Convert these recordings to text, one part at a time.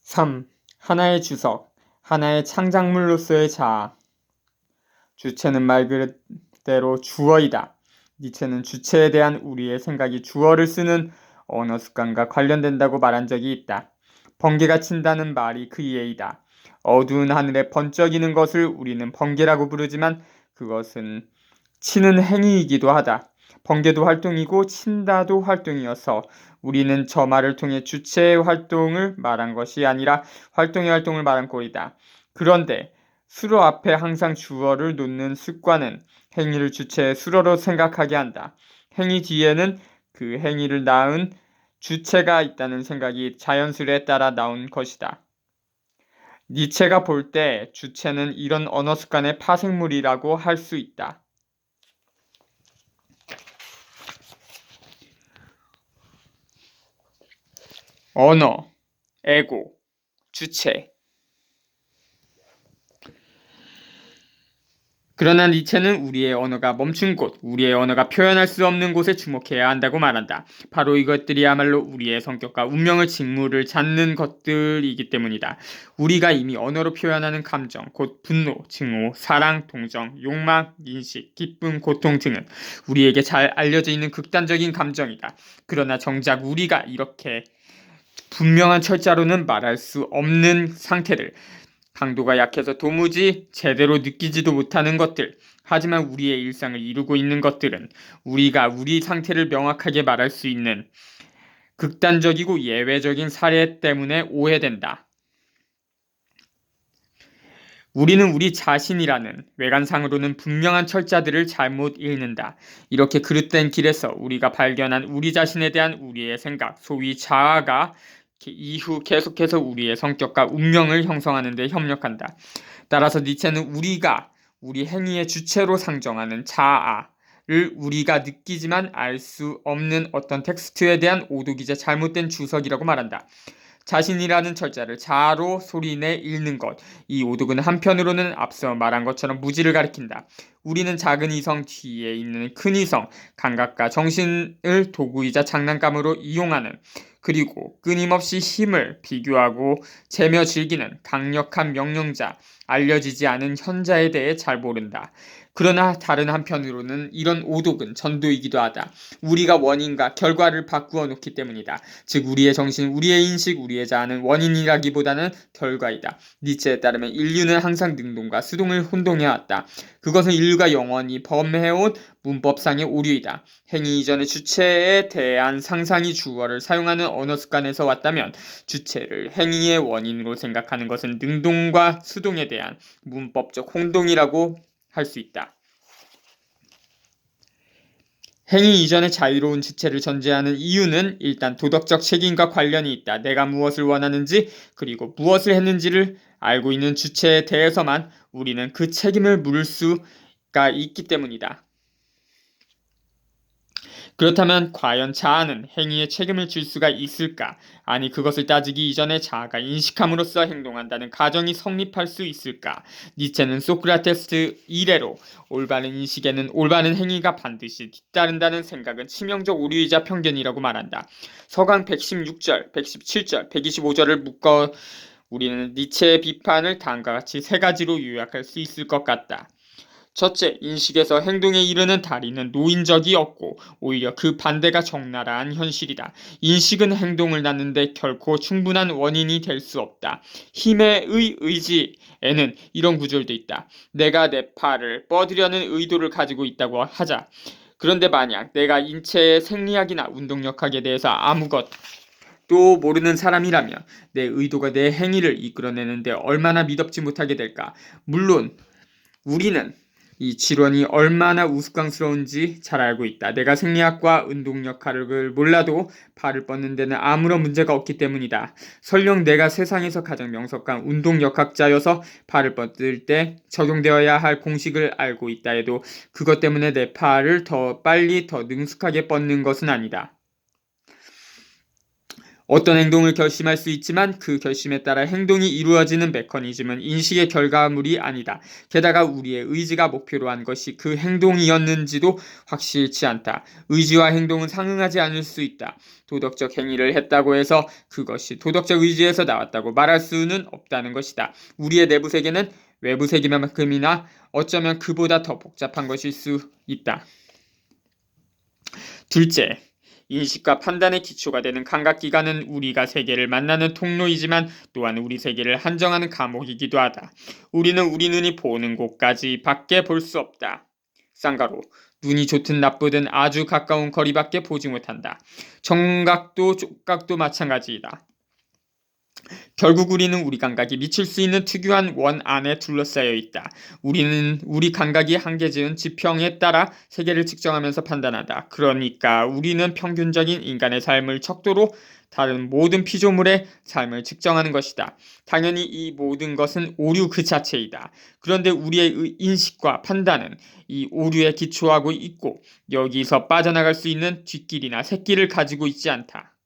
3. 하나의 주석, 하나의 창작물로서의 자아. 주체는 말 그대로 주어이다. 니체는 주체에 대한 우리의 생각이 주어를 쓰는 언어 습관과 관련된다고 말한 적이 있다. 번개가 친다는 말이 그 예이다. 어두운 하늘에 번쩍이는 것을 우리는 번개라고 부르지만 그것은 치는 행위이기도 하다. 번개도 활동이고 친다도 활동이어서 우리는 저 말을 통해 주체의 활동을 말한 것이 아니라 활동의 활동을 말한 꼴이다. 그런데 수로 앞에 항상 주어를 놓는 습관은 행위를 주체의 수로로 생각하게 한다. 행위 뒤에는 그 행위를 낳은 주체가 있다는 생각이 자연스레 따라 나온 것이다. 니체가 볼 때 주체는 이런 언어 습관의 파생물이라고 할 수 있다. 언어, 에고, 주체. 그러나 니체는 우리의 언어가 멈춘 곳, 우리의 언어가 표현할 수 없는 곳에 주목해야 한다고 말한다. 바로 이것들이야말로 우리의 성격과 운명을 직무를 잡는 것들이기 때문이다. 우리가 이미 언어로 표현하는 감정, 곧 분노, 증오, 사랑, 동정, 욕망, 인식, 기쁨, 고통 등은 우리에게 잘 알려져 있는 극단적인 감정이다. 그러나 정작 우리가 이렇게 분명한 철자로는 말할 수 없는 상태들, 강도가 약해서 도무지 제대로 느끼지도 못하는 것들, 하지만 우리의 일상을 이루고 있는 것들은 우리가 우리 상태를 명확하게 말할 수 있는 극단적이고 예외적인 사례 때문에 오해된다. 우리는 우리 자신이라는 외관상으로는 분명한 철자들을 잘못 읽는다. 이렇게 그릇된 길에서 우리가 발견한 우리 자신에 대한 우리의 생각, 소위 자아가 이후 계속해서 우리의 성격과 운명을 형성하는 데 협력한다. 따라서 니체는 우리가 우리 행위의 주체로 상정하는 자아를 우리가 느끼지만 알 수 없는 어떤 텍스트에 대한 오독이자 잘못된 주석이라고 말한다. 자신이라는 철자를 자아로 소리내 읽는 것. 이 오독은 한편으로는 앞서 말한 것처럼 무지를 가리킨다. 우리는 작은 이성 뒤에 있는 큰 이성, 감각과 정신을 도구이자 장난감으로 이용하는, 그리고 끊임없이 힘을 비교하고 재며 즐기는 강력한 명령자, 알려지지 않은 현자에 대해 잘 모른다. 그러나 다른 한편으로는 이런 오독은 전도이기도 하다. 우리가 원인과 결과를 바꾸어 놓기 때문이다. 즉 우리의 정신, 우리의 인식, 우리의 자아는 원인이라기보다는 결과이다. 니체에 따르면 인류는 항상 능동과 수동을 혼동해왔다. 그것은 인류가 영원히 범해온 문법상의 오류이다. 행위 이전의 주체에 대한 상상이 주어를 사용하는 언어 습관에서 왔다면 주체를 행위의 원인으로 생각하는 것은 능동과 수동에 대한 문법적 혼동이라고 할 수 있다. 행위 이전의 자유로운 주체를 전제하는 이유는 일단 도덕적 책임과 관련이 있다. 내가 무엇을 원하는지 그리고 무엇을 했는지를 알고 있는 주체에 대해서만 우리는 그 책임을 물을 수가 있기 때문이다. 그렇다면 과연 자아는 행위에 책임을 질 수가 있을까? 아니 그것을 따지기 이전에 자아가 인식함으로써 행동한다는 가정이 성립할 수 있을까? 니체는 소크라테스 이래로 올바른 인식에는 올바른 행위가 반드시 뒤따른다는 생각은 치명적 오류이자 편견이라고 말한다. 서강 116절, 117절, 125절을 묶어 우리는 니체의 비판을 다음과 같이 세 가지로 요약할 수 있을 것 같다. 첫째, 인식에서 행동에 이르는 다리는 놓인 적이 없고 오히려 그 반대가 적나라한 현실이다. 인식은 행동을 낳는데 결코 충분한 원인이 될 수 없다. 힘의 의지에는 이런 구절도 있다. 내가 내 팔을 뻗으려는 의도를 가지고 있다고 하자. 그런데 만약 내가 인체의 생리학이나 운동력학에 대해서 아무것도 모르는 사람이라면 내 의도가 내 행위를 이끌어내는데 얼마나 미덥지 못하게 될까? 물론 우리는 이 질원이 얼마나 우스꽝스러운지 잘 알고 있다. 내가 생리학과 운동역학을 몰라도 팔을 뻗는 데는 아무런 문제가 없기 때문이다. 설령 내가 세상에서 가장 명석한 운동역학자여서 팔을 뻗을 때 적용되어야 할 공식을 알고 있다 해도 그것 때문에 내 팔을 더 빨리 더 능숙하게 뻗는 것은 아니다. 어떤 행동을 결심할 수 있지만 그 결심에 따라 행동이 이루어지는 메커니즘은 인식의 결과물이 아니다. 게다가 우리의 의지가 목표로 한 것이 그 행동이었는지도 확실치 않다. 의지와 행동은 상응하지 않을 수 있다. 도덕적 행위를 했다고 해서 그것이 도덕적 의지에서 나왔다고 말할 수는 없다는 것이다. 우리의 내부 세계는 외부 세계만큼이나 어쩌면 그보다 더 복잡한 것일 수 있다. 둘째, 인식과 판단의 기초가 되는 감각기관은 우리가 세계를 만나는 통로이지만 또한 우리 세계를 한정하는 감옥이기도 하다. 우리는 우리 눈이 보는 곳까지 밖에 볼 수 없다. 쌍가로, 눈이 좋든 나쁘든 아주 가까운 거리밖에 보지 못한다. 청각도 촉각도 마찬가지이다. 결국 우리는 우리 감각이 미칠 수 있는 특유한 원 안에 둘러싸여 있다. 우리는 우리 감각이 한계 지은 지평에 따라 세계를 측정하면서 판단한다. 그러니까 우리는 평균적인 인간의 삶을 척도로 다른 모든 피조물의 삶을 측정하는 것이다. 당연히 이 모든 것은 오류 그 자체이다. 그런데 우리의 인식과 판단은 이 오류에 기초하고 있고 여기서 빠져나갈 수 있는 뒷길이나 샛길을 가지고 있지 않다.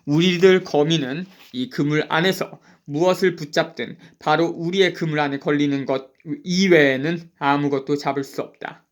우리들 거미는 이 그물 안에서 무엇을 붙잡든 바로 우리의 그물 안에 걸리는 것 이외에는 아무것도 잡을 수 없다.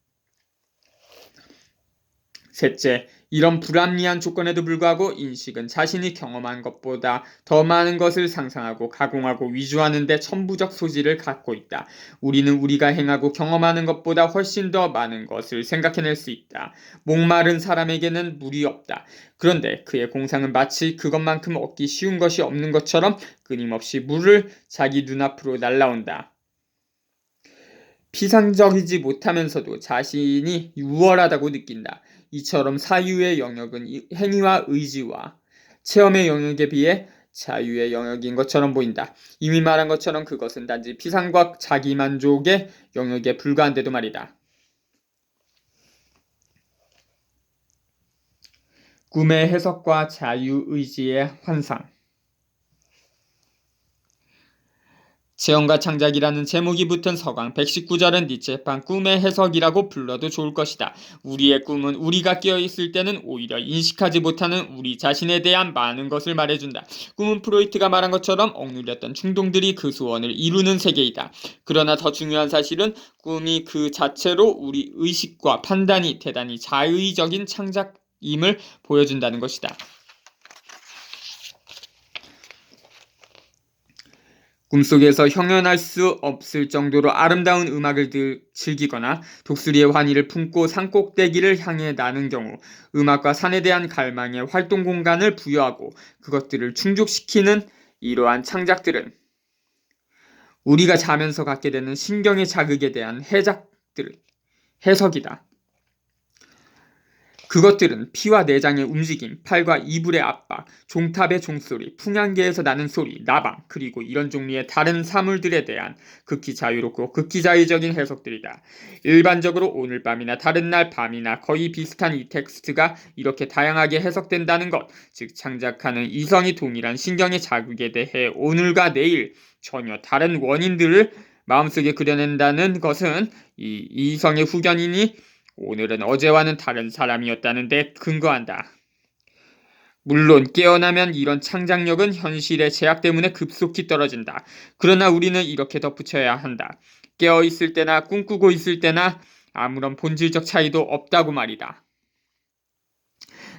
셋째, 이런 불합리한 조건에도 불구하고 인식은 자신이 경험한 것보다 더 많은 것을 상상하고 가공하고 위조하는 데 천부적 소질을 갖고 있다. 우리는 우리가 행하고 경험하는 것보다 훨씬 더 많은 것을 생각해낼 수 있다. 목마른 사람에게는 물이 없다. 그런데 그의 공상은 마치 그것만큼 얻기 쉬운 것이 없는 것처럼 끊임없이 물을 자기 눈앞으로 날라온다. 피상적이지 못하면서도 자신이 우월하다고 느낀다. 이처럼 사유의 영역은 행위와 의지와 체험의 영역에 비해 자유의 영역인 것처럼 보인다. 이미 말한 것처럼 그것은 단지 피상과 자기만족의 영역에 불과한데도 말이다. 꿈의 해석과 자유의지의 환상. 체험과 창작이라는 제목이 붙은 서강 119절은 니체판 꿈의 해석이라고 불러도 좋을 것이다. 우리의 꿈은 우리가 깨어있을 때는 오히려 인식하지 못하는 우리 자신에 대한 많은 것을 말해준다. 꿈은 프로이트가 말한 것처럼 억눌렸던 충동들이 그 소원을 이루는 세계이다. 그러나 더 중요한 사실은 꿈이 그 자체로 우리 의식과 판단이 대단히 자의적인 창작임을 보여준다는 것이다. 꿈속에서 형언할 수 없을 정도로 아름다운 음악을 즐기거나 독수리의 환희를 품고 산꼭대기를 향해 나는 경우 음악과 산에 대한 갈망에 활동 공간을 부여하고 그것들을 충족시키는 이러한 창작들은 우리가 자면서 갖게 되는 신경의 자극에 대한 해석이다. 그것들은 피와 내장의 움직임, 팔과 이불의 압박, 종탑의 종소리, 풍향계에서 나는 소리, 나방, 그리고 이런 종류의 다른 사물들에 대한 극히 자유롭고 극히 자의적인 해석들이다. 일반적으로 오늘 밤이나 다른 날 밤이나 거의 비슷한 이 텍스트가 이렇게 다양하게 해석된다는 것, 즉 창작하는 이성이 동일한 신경의 자극에 대해 오늘과 내일 전혀 다른 원인들을 마음속에 그려낸다는 것은 이 이성의 후견이니 오늘은 어제와는 다른 사람이었다는 데 근거한다. 물론 깨어나면 이런 창작력은 현실의 제약 때문에 급속히 떨어진다. 그러나 우리는 이렇게 덧붙여야 한다. 깨어있을 때나 꿈꾸고 있을 때나 아무런 본질적 차이도 없다고 말이다.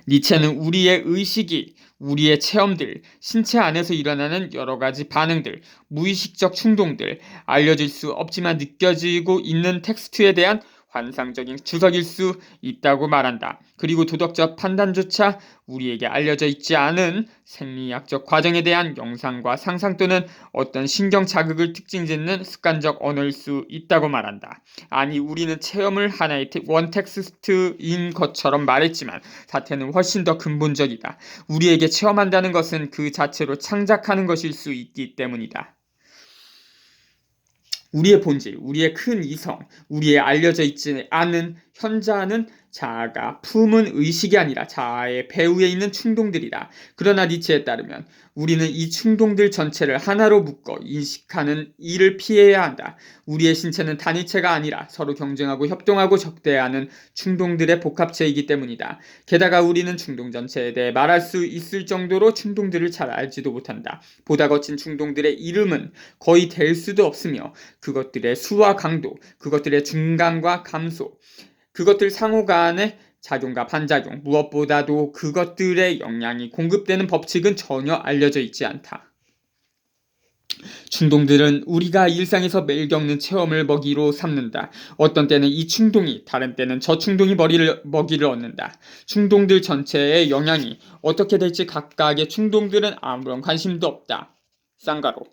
니체는 우리의 의식이 우리의 체험들, 신체 안에서 일어나는 여러 가지 반응들, 무의식적 충동들, 알려질 수 없지만 느껴지고 있는 텍스트에 대한 환상적인 주석일 수 있다고 말한다. 그리고 도덕적 판단조차 우리에게 알려져 있지 않은 생리학적 과정에 대한 영상과 상상 또는 어떤 신경 자극을 특징짓는 습관적 언어일 수 있다고 말한다. 아니, 우리는 체험을 하나의 원텍스트인 것처럼 말했지만 사태는 훨씬 더 근본적이다. 우리에게 체험한다는 것은 그 자체로 창작하는 것일 수 있기 때문이다. 우리의 본질, 우리의 큰 이성, 우리의 알려져 있지 않은 현자는 자아가 품은 의식이 아니라 자아의 배후에 있는 충동들이다. 그러나 니체에 따르면 우리는 이 충동들 전체를 하나로 묶어 인식하는 일을 피해야 한다. 우리의 신체는 단일체가 아니라 서로 경쟁하고 협동하고 적대하는 충동들의 복합체이기 때문이다. 게다가 우리는 충동 전체에 대해 말할 수 있을 정도로 충동들을 잘 알지도 못한다. 보다 거친 충동들의 이름은 거의 될 수도 없으며 그것들의 수와 강도, 그것들의 중간과 감소, 그것들 상호 간의 작용과 반작용, 무엇보다도 그것들의 영향이 공급되는 법칙은 전혀 알려져 있지 않다. 충동들은 우리가 일상에서 매일 겪는 체험을 먹이로 삼는다. 어떤 때는 이 충동이, 다른 때는 저 충동이 먹이를 얻는다. 충동들 전체의 영향이 어떻게 될지 각각의 충동들은 아무런 관심도 없다. 쌍가로.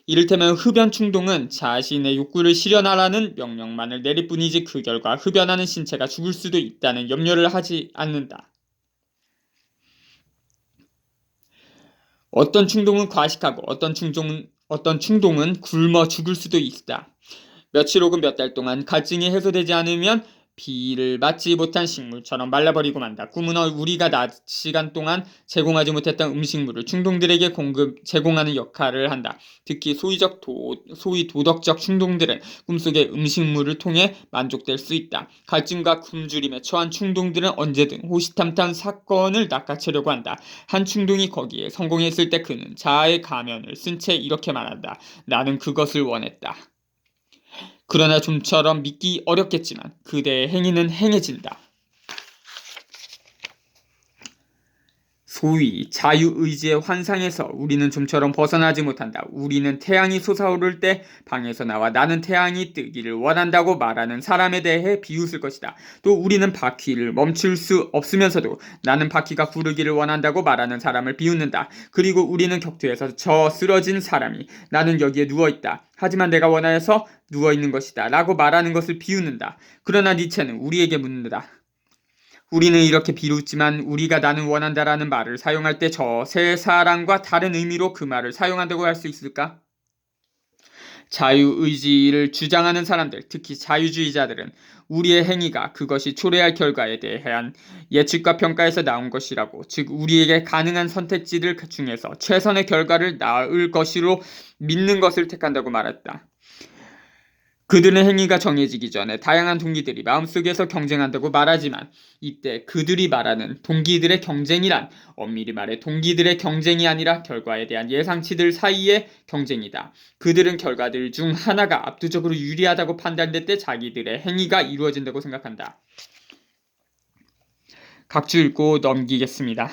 이를테면 흡연 충동은 자신의 욕구를 실현하라는 명령만을 내릴 뿐이지 그 결과 흡연하는 신체가 죽을 수도 있다는 염려를 하지 않는다. 어떤 충동은 과식하고 어떤 충동은 굶어 죽을 수도 있다. 며칠 혹은 몇 달 동안 갈증이 해소되지 않으면 비를 맞지 못한 식물처럼 말라버리고 만다. 꿈은 우리가 낮 시간 동안 제공하지 못했던 음식물을 충동들에게 제공하는 역할을 한다. 특히 소위 도덕적 충동들은 꿈속의 음식물을 통해 만족될 수 있다. 갈증과 굶주림에 처한 충동들은 언제든 호시탐탐 사건을 낚아채려고 한다. 한 충동이 거기에 성공했을 때 그는 자아의 가면을 쓴 채 이렇게 말한다. 나는 그것을 원했다. 그러나 좀처럼 믿기 어렵겠지만 그대의 행위는 행해진다. 소위 자유의지의 환상에서 우리는 좀처럼 벗어나지 못한다. 우리는 태양이 솟아오를 때 방에서 나와 나는 태양이 뜨기를 원한다고 말하는 사람에 대해 비웃을 것이다. 또 우리는 바퀴를 멈출 수 없으면서도 나는 바퀴가 구르기를 원한다고 말하는 사람을 비웃는다. 그리고 우리는 격투에서 쓰러진 사람이 나는 여기에 누워있다. 하지만 내가 원하여서 누워있는 것이다. 라고 말하는 것을 비웃는다. 그러나 니체는 우리에게 묻는다. 우리는 이렇게 비웃지만 우리가 나는 원한다라는 말을 사용할 때 저 세 사람과 다른 의미로 그 말을 사용한다고 할 수 있을까? 자유의지를 주장하는 사람들, 특히 자유주의자들은 우리의 행위가 그것이 초래할 결과에 대한 예측과 평가에서 나온 것이라고, 즉 우리에게 가능한 선택지들 중에서 최선의 결과를 낳을 것으로 믿는 것을 택한다고 말했다. 그들의 행위가 정해지기 전에 다양한 동기들이 마음속에서 경쟁한다고 말하지만 이때 그들이 말하는 동기들의 경쟁이란 엄밀히 말해 동기들의 경쟁이 아니라 결과에 대한 예상치들 사이의 경쟁이다. 그들은 결과들 중 하나가 압도적으로 유리하다고 판단될 때 자기들의 행위가 이루어진다고 생각한다. 각주 읽고 넘기겠습니다.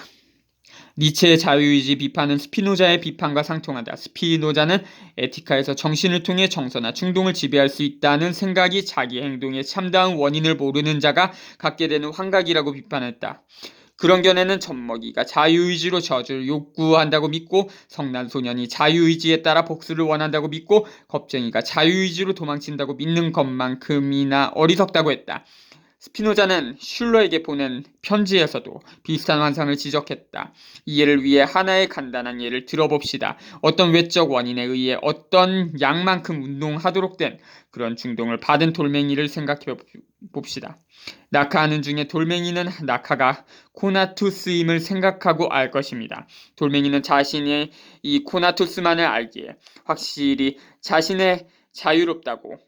니체의 자유의지 비판은 스피노자의 비판과 상통한다. 스피노자는 에티카에서 정신을 통해 정서나 충동을 지배할 수 있다는 생각이 자기 행동의 참다운 원인을 모르는 자가 갖게 되는 환각이라고 비판했다. 그런 견해는 젖먹이가 자유의지로 저주를 욕구한다고 믿고 성난 소년이 자유의지에 따라 복수를 원한다고 믿고 겁쟁이가 자유의지로 도망친다고 믿는 것만큼이나 어리석다고 했다. 스피노자는 슐러에게 보낸 편지에서도 비슷한 환상을 지적했다. 이 예를 위해 하나의 간단한 예를 들어봅시다. 어떤 외적 원인에 의해 어떤 양만큼 운동하도록 된 그런 충동을 받은 돌멩이를 생각해 봅시다. 낙하하는 중에 돌멩이는 낙하가 코나투스임을 생각하고 알 것입니다. 돌멩이는 자신의 이 코나투스만을 알기에 확실히 자신의 자유롭다고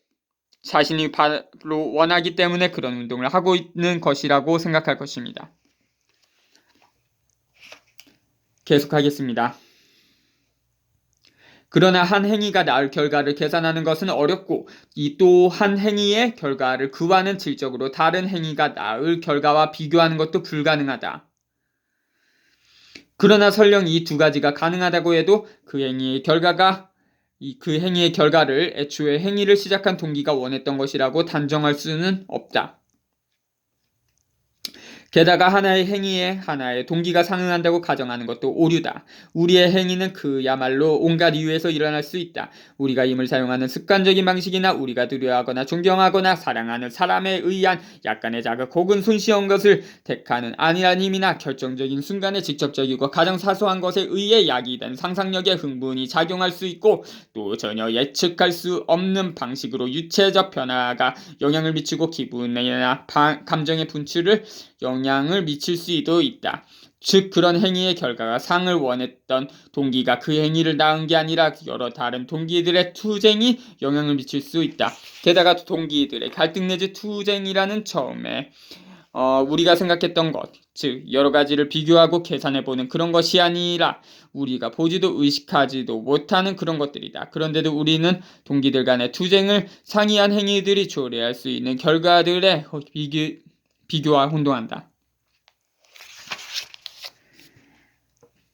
자신이 바로 원하기 때문에 그런 운동을 하고 있는 것이라고 생각할 것입니다. 계속하겠습니다. 그러나 한 행위가 낳을 결과를 계산하는 것은 어렵고 이 또 한 행위의 결과를 그와는 질적으로 다른 행위가 낳을 결과와 비교하는 것도 불가능하다. 그러나 설령 이 두 가지가 가능하다고 해도 그 행위의 결과를 애초에 행위를 시작한 동기가 원했던 것이라고 단정할 수는 없다. 게다가 하나의 행위에 하나의 동기가 상응한다고 가정하는 것도 오류다. 우리의 행위는 그야말로 온갖 이유에서 일어날 수 있다. 우리가 힘을 사용하는 습관적인 방식이나 우리가 두려워하거나 존경하거나 사랑하는 사람에 의한 약간의 자극 혹은 손쉬운 것을 택하는 안일한 힘이나 결정적인 순간에 직접적이고 가장 사소한 것에 의해 야기된 상상력의 흥분이 작용할 수 있고 또 전혀 예측할 수 없는 방식으로 유체적 변화가 영향을 미치고 기분이나 감정의 분출을 영향을 미칠 수도 있다. 즉 그런 행위의 결과가 상을 원했던 동기가 그 행위를 낳은 게 아니라 여러 다른 동기들의 투쟁이 영향을 미칠 수 있다. 게다가 동기들의 갈등 내지 투쟁이라는 처음에 우리가 생각했던 것, 즉 여러 가지를 비교하고 계산해보는 그런 것이 아니라 우리가 보지도 의식하지도 못하는 그런 것들이다. 그런데도 우리는 동기들 간의 투쟁을 상이한 행위들이 초래할 수 있는 결과들의 비교와 혼동한다.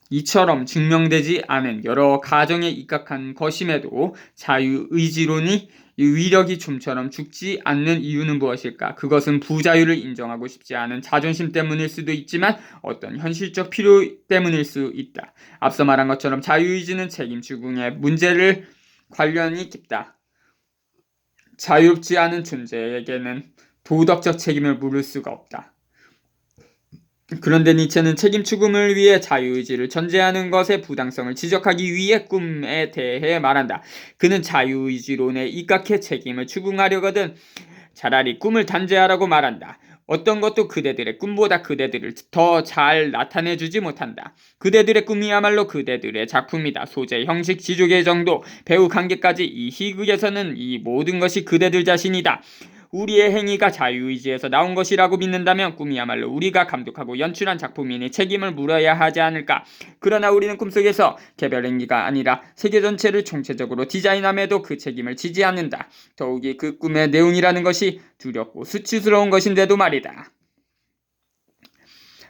이처럼 증명되지 않은 여러 가정에 입각한 것임에도 자유의지론이 위력이 좀처럼 죽지 않는 이유는 무엇일까? 그것은 부자유를 인정하고 싶지 않은 자존심 때문일 수도 있지만 어떤 현실적 필요 때문일 수 있다. 앞서 말한 것처럼 자유의지는 책임 추궁의 문제를 관련이 깊다. 자유롭지 않은 존재에게는 도덕적 책임을 물을 수가 없다. 그런데 니체는 책임 추궁을 위해 자유의지를 전제하는 것의 부당성을 지적하기 위해 꿈에 대해 말한다. 그는 자유의지론에 입각해 책임을 추궁하려거든 차라리 꿈을 단죄하라고 말한다. 어떤 것도 그대들의 꿈보다 그대들을 더 잘 나타내주지 못한다. 그대들의 꿈이야말로 그대들의 작품이다. 소재, 형식, 지조개 정도, 배우 관계까지 이 희극에서는 이 모든 것이 그대들 자신이다. 우리의 행위가 자유의지에서 나온 것이라고 믿는다면 꿈이야말로 우리가 감독하고 연출한 작품이니 책임을 물어야 하지 않을까. 그러나 우리는 꿈속에서 개별 행위가 아니라 세계 전체를 총체적으로 디자인함에도 그 책임을 지지 않는다. 더욱이 그 꿈의 내용이라는 것이 두렵고 수치스러운 것인데도 말이다.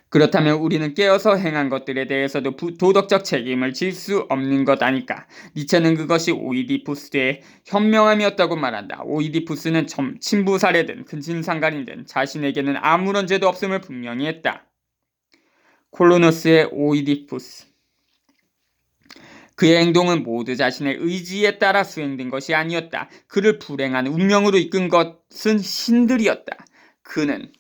그렇다면 우리는 깨어서 행한 것들에 대해서도 도덕적 책임을 질 수 없는 것 아닐까. 니체는 그것이 오이디푸스의 현명함이었다고 말한다. 오이디푸스는 친부 살해든 근친상간이든 자신에게는 아무런 죄도 없음을 분명히 했다. 콜로노스의 오이디푸스. 그의 행동은 모두 자신의 의지에 따라 수행된 것이 아니었다. 그를 불행한 운명으로 이끈 것은 신들이었다. 그는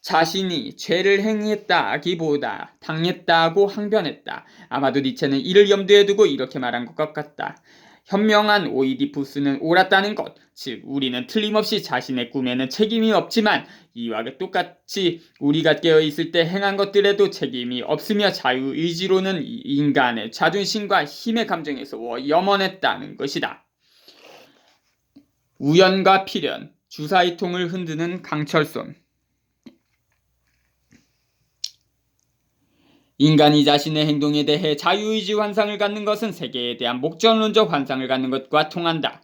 자신이 죄를 행했다기보다 당했다고 항변했다. 아마도 니체는 이를 염두에 두고 이렇게 말한 것 같다. 현명한 오이디푸스는 옳았다는 것, 즉 우리는 틀림없이 자신의 꿈에는 책임이 없지만 이와 똑같이 우리가 깨어있을 때 행한 것들에도 책임이 없으며 자유의지로는 인간의 자존심과 힘의 감정에서 염원했다는 것이다. 우연과 필연, 주사위 통을 흔드는 강철손. 인간이 자신의 행동에 대해 자유의지 환상을 갖는 것은 세계에 대한 목적론적 환상을 갖는 것과 통한다.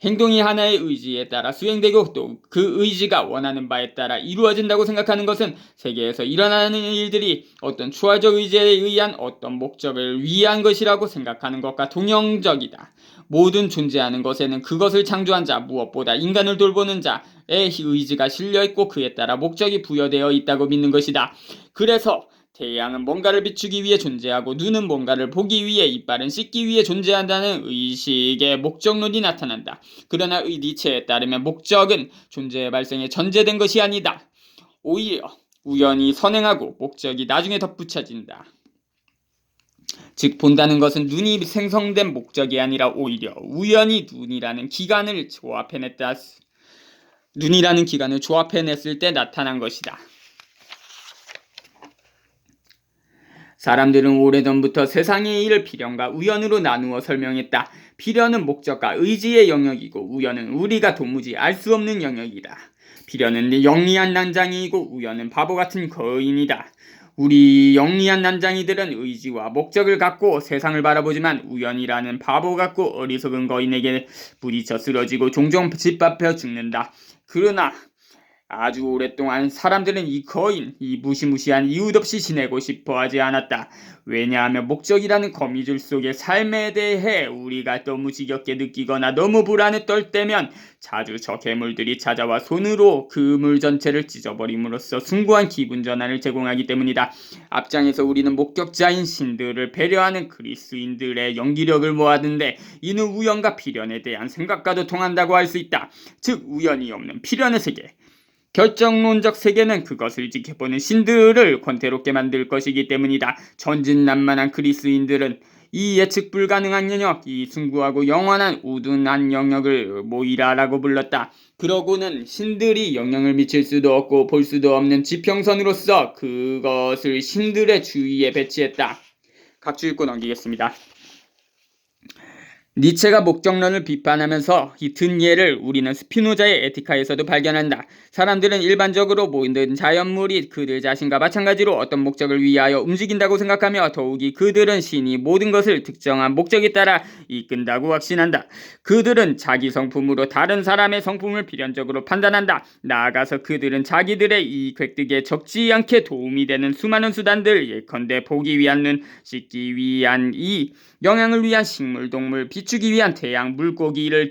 행동이 하나의 의지에 따라 수행되고 또 그 의지가 원하는 바에 따라 이루어진다고 생각하는 것은 세계에서 일어나는 일들이 어떤 추월적 의지에 의한 어떤 목적을 위한 것이라고 생각하는 것과 동형적이다. 모든 존재하는 것에는 그것을 창조한 자, 무엇보다 인간을 돌보는 자의 의지가 실려있고 그에 따라 목적이 부여되어 있다고 믿는 것이다. 그래서 태양은 뭔가를 비추기 위해 존재하고 눈은 뭔가를 보기 위해 이빨은 씻기 위해 존재한다는 의식의 목적론이 나타난다. 그러나 니체에 따르면 목적은 존재의 발생에 전제된 것이 아니다. 오히려 우연히 선행하고 목적이 나중에 덧붙여진다. 즉 본다는 것은 눈이 생성된 목적이 아니라 오히려 우연히 눈이라는 기관을 조합해냈을 때 나타난 것이다. 사람들은 오래전부터 세상의 일을 필연과 우연으로 나누어 설명했다. 필연은 목적과 의지의 영역이고 우연은 우리가 도무지 알 수 없는 영역이다. 필연은 영리한 난장이고 우연은 바보 같은 거인이다. 우리 영리한 난장이들은 의지와 목적을 갖고 세상을 바라보지만 우연이라는 바보 같고 어리석은 거인에게 부딪혀 쓰러지고 종종 짓밟혀 죽는다. 그러나 아주 오랫동안 사람들은 이 거인, 이 무시무시한 이유 없이 지내고 싶어 하지 않았다. 왜냐하면 목적이라는 거미줄 속의 삶에 대해 우리가 너무 지겹게 느끼거나 너무 불안에 떨 때면 자주 저 괴물들이 찾아와 손으로 그 물 전체를 찢어버림으로써 숭고한 기분 전환을 제공하기 때문이다. 앞장에서 우리는 목격자인 신들을 배려하는 그리스인들의 연기력을 모았는데 이는 우연과 필연에 대한 생각과도 통한다고 할 수 있다. 즉 우연이 없는 필연의 세계. 결정론적 세계는 그것을 지켜보는 신들을 권태롭게 만들 것이기 때문이다. 전진난만한 그리스인들은 이 예측 불가능한 영역, 이 숭고하고 영원한 우둔한 영역을 모이라라고 불렀다. 그러고는 신들이 영향을 미칠 수도 없고 볼 수도 없는 지평선으로서 그것을 신들의 주위에 배치했다. 각주 읽고 넘기겠습니다. 니체가 목적론을 비판하면서 이 든 예를 우리는 스피노자의 에티카에서도 발견한다. 사람들은 일반적으로 모든 자연물이 그들 자신과 마찬가지로 어떤 목적을 위하여 움직인다고 생각하며 더욱이 그들은 신이 모든 것을 특정한 목적에 따라 이끈다고 확신한다. 그들은 자기 성품으로 다른 사람의 성품을 필연적으로 판단한다. 나아가서 그들은 자기들의 이 획득에 적지 않게 도움이 되는 수많은 수단들, 예컨대 보기 위한 눈, 씻기 위한 이, 영양을 위한 식물, 동물, 비추기 위한 태양, 물고기를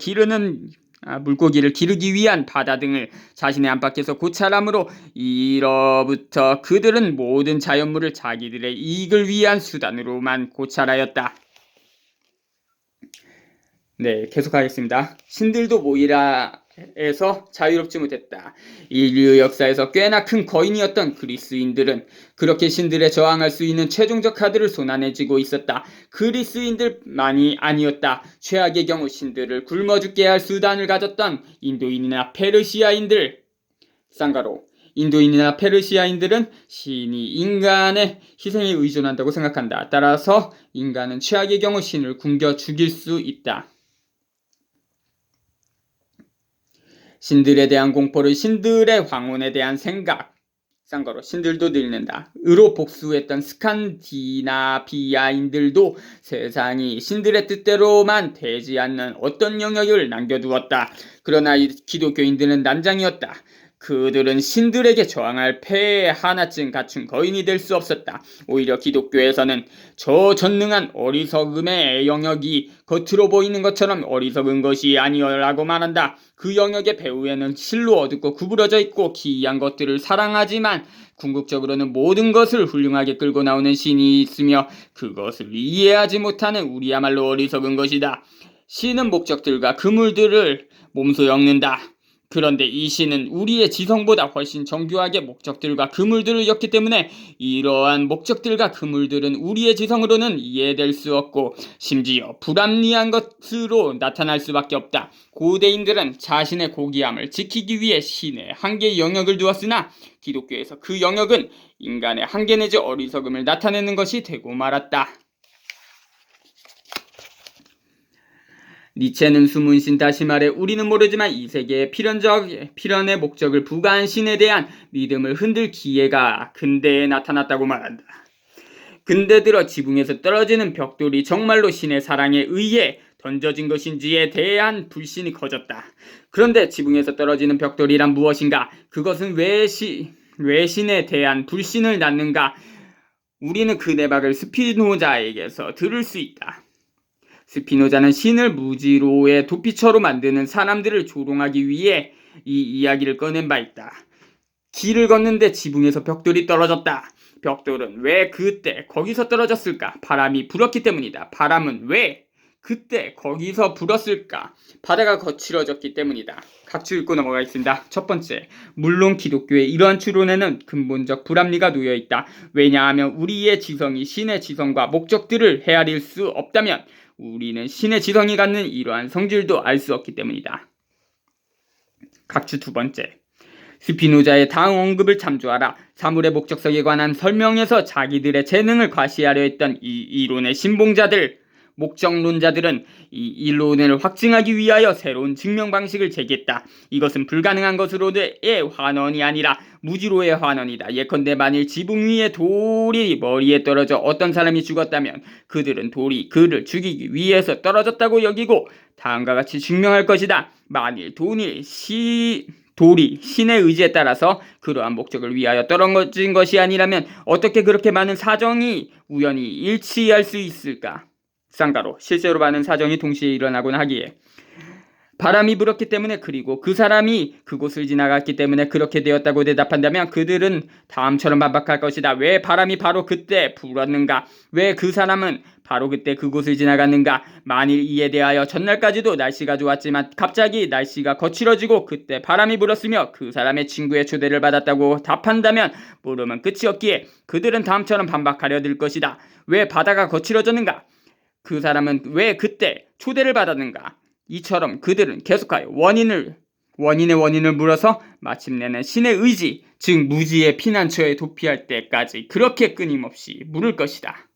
기르기 위한 바다 등을 자신의 안팎에서 고찰함으로 이로부터 그들은 모든 자연물을 자기들의 이익을 위한 수단으로만 고찰하였다. 네, 계속하겠습니다. 신들도 모이라에서 자유롭지 못했다. 인류 역사에서 꽤나 큰 거인이었던 그리스인들은 그렇게 신들에 저항할 수 있는 최종적 카드를 손안에 쥐고 있었다. 그리스인들만이 아니었다. 최악의 경우 신들을 굶어 죽게 할 수단을 가졌던 인도인이나 페르시아인들. 쌍가로 인도인이나 페르시아인들은 신이 인간의 희생에 의존한다고 생각한다. 따라서 인간은 최악의 경우 신을 굶겨 죽일 수 있다. 신들에 대한 공포를 신들의 황혼에 대한 생각, 쌍거로 신들도 늙는다. 으로 복수했던 스칸디나비아인들도 세상이 신들의 뜻대로만 되지 않는 어떤 영역을 남겨두었다. 그러나 이 기독교인들은 난장이었다. 그들은 신들에게 저항할 폐 하나쯤 갖춘 거인이 될 수 없었다. 오히려 기독교에서는 저 전능한 어리석음의 영역이 겉으로 보이는 것처럼 어리석은 것이 아니라고 말한다. 그 영역의 배후에는 실로 어둡고 구부러져 있고 기이한 것들을 사랑하지만 궁극적으로는 모든 것을 훌륭하게 끌고 나오는 신이 있으며 그것을 이해하지 못하는 우리야말로 어리석은 것이다. 신은 목적들과 그물들을 몸소 엮는다. 그런데 이 신은 우리의 지성보다 훨씬 정교하게 목적들과 그물들을 엮기 때문에 이러한 목적들과 그물들은 우리의 지성으로는 이해될 수 없고 심지어 불합리한 것으로 나타날 수밖에 없다. 고대인들은 자신의 고귀함을 지키기 위해 신의 한계의 영역을 두었으나 기독교에서 그 영역은 인간의 한계 내지 어리석음을 나타내는 것이 되고 말았다. 니체는 숨은 신, 다시 말해 우리는 모르지만 이 세계의 필연의 목적을 부과한 신에 대한 믿음을 흔들 기회가 근대에 나타났다고 말한다. 근대 들어 지붕에서 떨어지는 벽돌이 정말로 신의 사랑에 의해 던져진 것인지에 대한 불신이 커졌다. 그런데 지붕에서 떨어지는 벽돌이란 무엇인가? 그것은 왜 신에 대한 불신을 낳는가? 우리는 그 내막을 스피노자에게서 들을 수 있다. 스피노자는 신을 무지로의 도피처로 만드는 사람들을 조롱하기 위해 이 이야기를 꺼낸 바 있다. 길을 걷는데 지붕에서 벽돌이 떨어졌다. 벽돌은 왜 그때 거기서 떨어졌을까? 바람이 불었기 때문이다. 바람은 왜 그때 거기서 불었을까? 바다가 거칠어졌기 때문이다. 각주 읽고 넘어가겠습니다. 첫 번째, 물론 기독교의 이러한 추론에는 근본적 불합리가 놓여있다. 왜냐하면 우리의 지성이 신의 지성과 목적들을 헤아릴 수 없다면 우리는 신의 지성이 갖는 이러한 성질도 알 수 없기 때문이다. 각주 두 번째, 스피노자의 다음 언급을 참조하라. 사물의 목적성에 관한 설명에서 자기들의 재능을 과시하려 했던 이 이론의 신봉자들, 목적론자들은 이 이론을 확증하기 위하여 새로운 증명 방식을 제기했다. 이것은 불가능한 것으로의 환원이 아니라 무지로의 환원이다. 예컨대 만일 지붕 위에 돌이 머리에 떨어져 어떤 사람이 죽었다면 그들은 돌이 그를 죽이기 위해서 떨어졌다고 여기고 다음과 같이 증명할 것이다. 만일 돌이 신의 의지에 따라서 그러한 목적을 위하여 떨어진 것이 아니라면 어떻게 그렇게 많은 사정이 우연히 일치할 수 있을까? 쌍가로 실제로 많은 사정이 동시에 일어나곤 하기에 바람이 불었기 때문에 그리고 그 사람이 그곳을 지나갔기 때문에 그렇게 되었다고 대답한다면 그들은 다음처럼 반박할 것이다. 왜 바람이 바로 그때 불었는가? 왜 그 사람은 바로 그때 그곳을 지나갔는가? 만일 이에 대하여 전날까지도 날씨가 좋았지만 갑자기 날씨가 거칠어지고 그때 바람이 불었으며 그 사람의 친구의 초대를 받았다고 답한다면 물음은 끝이 없기에 그들은 다음처럼 반박하려 들 것이다. 왜 바다가 거칠어졌는가? 그 사람은 왜 그때 초대를 받았는가? 이처럼 그들은 계속하여 원인의 원인을 물어서 마침내는 신의 의지, 즉 무지의 피난처에 도피할 때까지 그렇게 끊임없이 물을 것이다.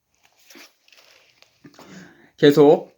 계속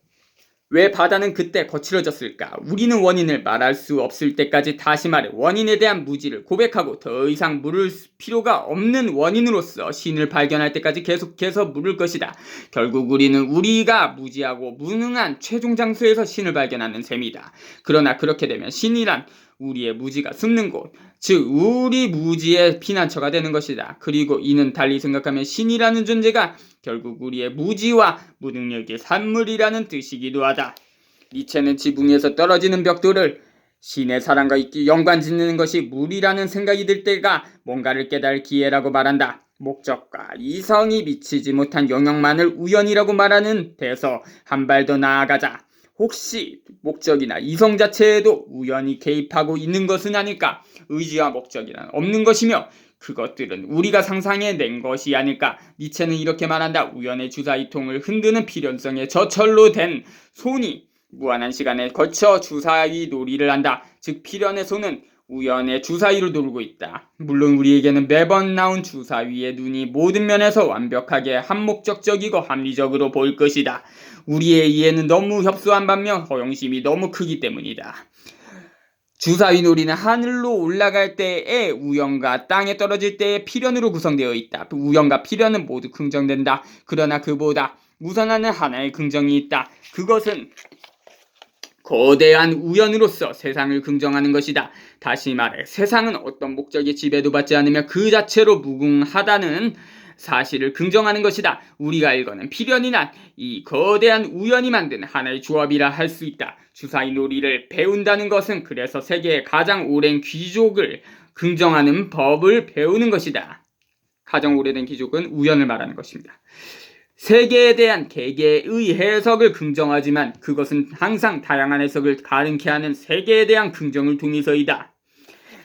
왜 바다는 그때 거칠어졌을까? 우리는 원인을 말할 수 없을 때까지 다시 말해 원인에 대한 무지를 고백하고 더 이상 물을 필요가 없는 원인으로서 신을 발견할 때까지 계속해서 물을 것이다. 결국 우리는 우리가 무지하고 무능한 최종 장소에서 신을 발견하는 셈이다. 그러나 그렇게 되면 신이란 우리의 무지가 숨는 곳, 즉 우리 무지의 피난처가 되는 것이다. 그리고 이는 달리 생각하면 신이라는 존재가 결국 우리의 무지와 무능력의 산물이라는 뜻이기도 하다. 니체는 지붕에서 떨어지는 벽돌을 신의 사랑과 연관짓는 것이 물이라는 생각이 들 때가 뭔가를 깨달을 기회라고 말한다. 목적과 이성이 미치지 못한 영역만을 우연이라고 말하는 데서 한 발 더 나아가자. 혹시 목적이나 이성 자체에도 우연히 개입하고 있는 것은 아닐까? 의지와 목적이란 없는 것이며 그것들은 우리가 상상해낸 것이 아닐까? 니체는 이렇게 말한다. 우연의 주사위통을 흔드는 필연성의 저철로 된 손이 무한한 시간에 걸쳐 주사위 놀이를 한다. 즉 필연의 손은 우연의 주사위로 돌고 있다. 물론 우리에게는 매번 나온 주사위의 눈이 모든 면에서 완벽하게 한목적적이고 합리적으로 보일 것이다. 우리의 이해는 너무 협소한 반면 허영심이 너무 크기 때문이다. 주사위 놀이는 하늘로 올라갈 때의 우연과 땅에 떨어질 때의 필연으로 구성되어 있다. 우연과 필연은 모두 긍정된다. 그러나 그보다 우선하는 하나의 긍정이 있다. 그것은 거대한 우연으로서 세상을 긍정하는 것이다. 다시 말해 세상은 어떤 목적에 지배도 받지 않으며 그 자체로 무궁하다는 사실을 긍정하는 것이다. 우리가 일궈낸 필연이란 이 거대한 우연이 만든 하나의 조합이라 할 수 있다. 주사위 놀이를 배운다는 것은 그래서 세계의 가장 오랜 귀족을 긍정하는 법을 배우는 것이다. 가장 오래된 귀족은 우연을 말하는 것입니다. 세계에 대한 개개의 해석을 긍정하지만 그것은 항상 다양한 해석을 가능케 하는 세계에 대한 긍정을 통해서이다.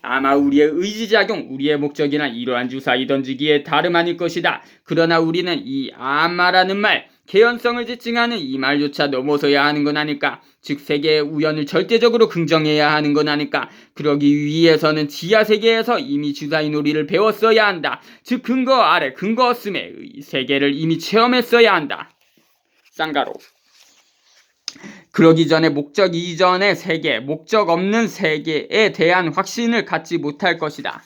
아마 우리의 의지작용, 우리의 목적이나 이러한 주사위 던지기에 다름 아닐 것이다. 그러나 우리는 이 아마라는 말, 개연성을 지칭하는 이 말조차 넘어서야 하는 건 아닐까? 즉 세계의 우연을 절대적으로 긍정해야 하는 건 아닐까? 그러기 위해서는 지하세계에서 이미 주사위 놀이를 배웠어야 한다. 즉 근거 아래 근거 없음의 세계를 이미 체험했어야 한다. 쌍가로 그러기 전에 목적 이전의 세계, 목적 없는 세계에 대한 확신을 갖지 못할 것이다.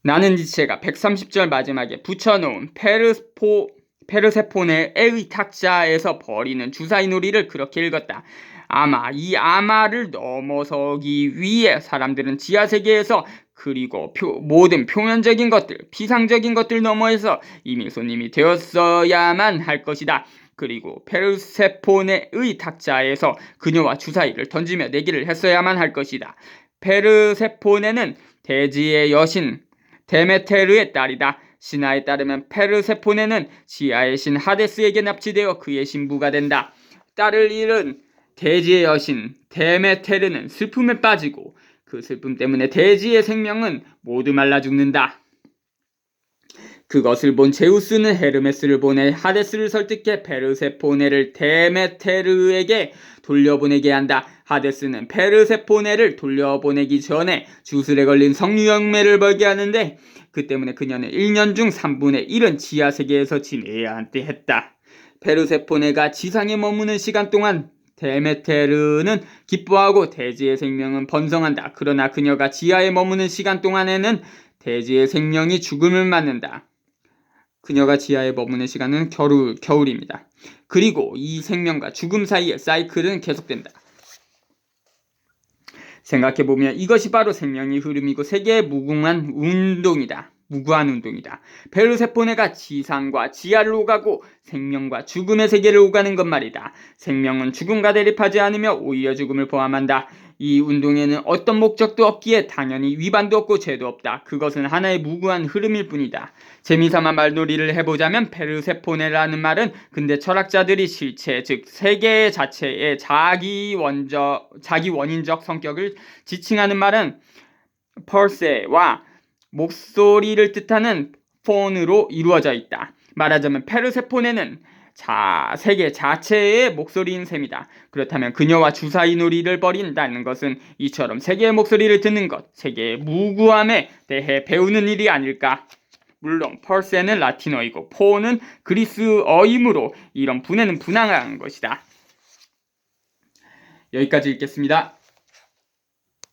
나는 니체가 130절 마지막에 붙여놓은 페르세포네의 탁자에서 벌이는 주사위 놀이를 그렇게 읽었다. 아마 이 아마를 넘어서기 위해 사람들은 지하세계에서 그리고 모든 표면적인 것들, 피상적인 것들 너머에서 이미 손님이 되었어야만 할 것이다. 그리고 페르세포네의 탁자에서 그녀와 주사위를 던지며 내기를 했어야만 할 것이다. 페르세포네는 대지의 여신 데메테르의 딸이다. 신화에 따르면 페르세포네는 지하의 신 하데스에게 납치되어 그의 신부가 된다. 딸을 잃은 대지의 여신 데메테르는 슬픔에 빠지고 그 슬픔 때문에 대지의 생명은 모두 말라 죽는다. 그것을 본 제우스는 헤르메스를 보내 하데스를 설득해 페르세포네를 데메테르에게 돌려보내게 한다. 하데스는 페르세포네를 돌려보내기 전에 주술에 걸린 성유영매를 벌게 하는데 그 때문에 그녀는 1년 중 3분의 1은 지하세계에서 지내야 했다. 페르세포네가 지상에 머무는 시간 동안 데메테르는 기뻐하고 대지의 생명은 번성한다. 그러나 그녀가 지하에 머무는 시간 동안에는 대지의 생명이 죽음을 맞는다. 그녀가 지하에 머무는 시간은 겨울입니다. 그리고 이 생명과 죽음 사이의 사이클은 계속된다. 생각해보면 이것이 바로 생명의 흐름이고 세계의 무궁한 운동이다. 페르세포네가 지상과 지하를 오가고 생명과 죽음의 세계를 오가는 것 말이다. 생명은 죽음과 대립하지 않으며 오히려 죽음을 포함한다. 이 운동에는 어떤 목적도 없기에 당연히 위반도 없고 죄도 없다. 그것은 하나의 무구한 흐름일 뿐이다. 재미삼아 말놀이를 해보자면 페르세포네라는 말은 근대 철학자들이 실체 즉 세계 자체의 자기 원인적 성격을 지칭하는 말은 펄세와 목소리를 뜻하는 폰으로 이루어져 있다. 말하자면 페르세포네는 세계 자체의 목소리인 셈이다. 그렇다면 그녀와 주사위 놀이를 벌인다는 것은 이처럼 세계의 목소리를 듣는 것, 세계의 무구함에 대해 배우는 일이 아닐까? 물론 펄세는 라틴어이고 폰은 그리스어이므로 이런 분해는 분명한 것이다. 여기까지 읽겠습니다.